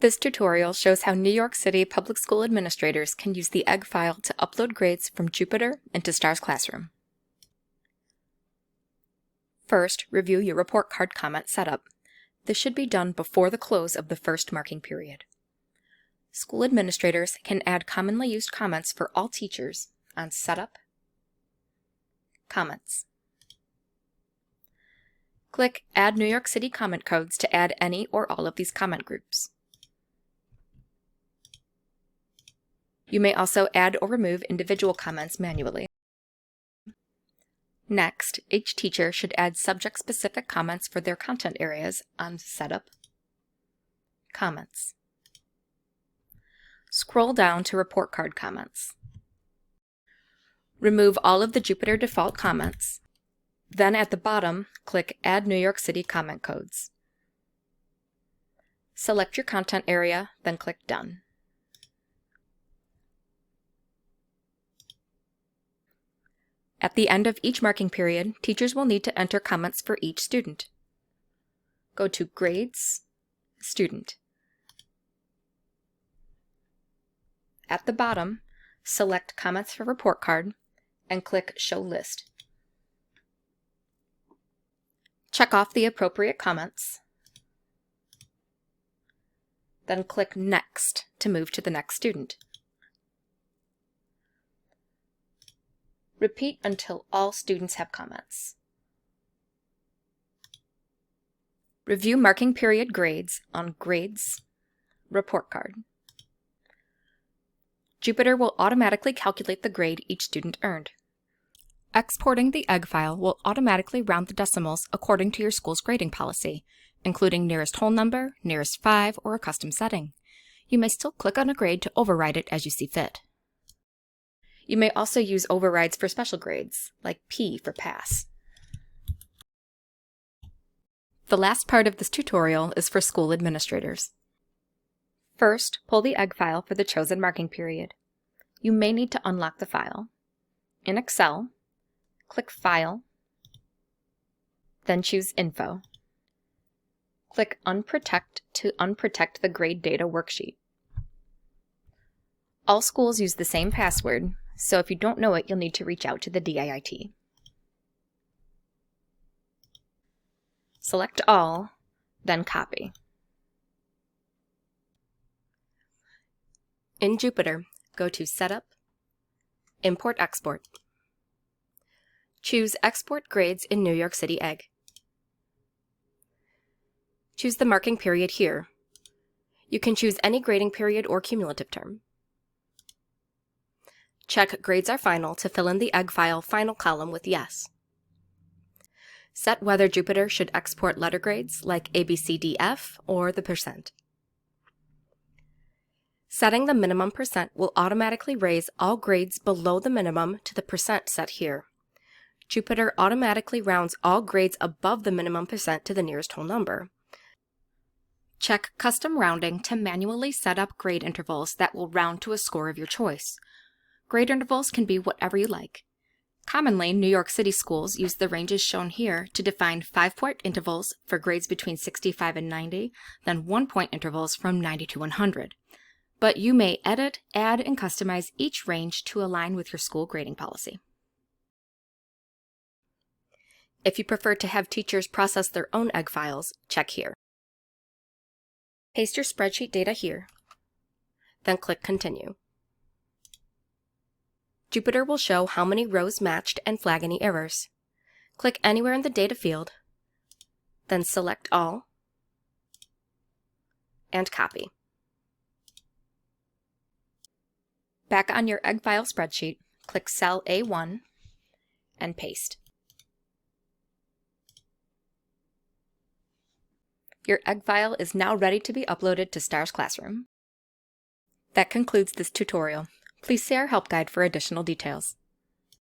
This tutorial shows how New York City public school administrators can use the EGG file to upload grades from Jupyter into STAR's Classroom. First, review your report card comment setup. This should be done before the close of the first marking period. School administrators can add commonly used comments for all teachers on Setup, Comments. Click Add New York City comment codes to add any or all of these comment groups. You may also add or remove individual comments manually. Next, each teacher should add subject-specific comments for their content areas on Setup, Comments. Scroll down to Report Card Comments. Remove all of the Jupyter default comments. Then at the bottom, click Add New York City Comment Codes. Select your content area, then click Done. At the end of each marking period, teachers will need to enter comments for each student. Go to Grades, Student. At the bottom, select Comments for Report Card and click Show List. Check off the appropriate comments, then click Next to move to the next student. Repeat until all students have comments. Review marking period grades on Grades, Report Card. Jupyter will automatically calculate the grade each student earned. Exporting the EGG file will automatically round the decimals according to your school's grading policy, including nearest whole number, nearest 5, or a custom setting. You may still click on a grade to override it as you see fit. You may also use overrides for special grades, like P for pass. The last part of this tutorial is for school administrators. First, pull the EGG file for the chosen marking period. You may need to unlock the file. In Excel, click File, then choose Info. Click Unprotect to unprotect the grade data worksheet. All schools use the same password, so if you don't know it, you'll need to reach out to the DIIT. Select All, then Copy. In Jupyter, go to Setup, Import-Export. Choose Export Grades in New York City EGG. Choose the marking period here. You can choose any grading period or cumulative term. Check Grades are Final to fill in the EGG file final column with Yes. Set whether Jupyter should export letter grades like ABCDF or the percent. Setting the minimum percent will automatically raise all grades below the minimum to the percent set here. Jupyter automatically rounds all grades above the minimum percent to the nearest whole number. Check Custom Rounding to manually set up grade intervals that will round to a score of your choice. Grade intervals can be whatever you like. Commonly, New York City schools use the ranges shown here to define 5-point intervals for grades between 65 and 90, then 1-point intervals from 90 to 100. But you may edit, add, and customize each range to align with your school grading policy. If you prefer to have teachers process their own EGG files, check here. Paste your spreadsheet data here, then click Continue. Jupyter will show how many rows matched and flag any errors. Click anywhere in the data field, then select All, and copy. Back on your EGG file spreadsheet, click cell A1 and paste. Your EGG file is now ready to be uploaded to STAR's Classroom. That concludes this tutorial. Please see our help guide for additional details.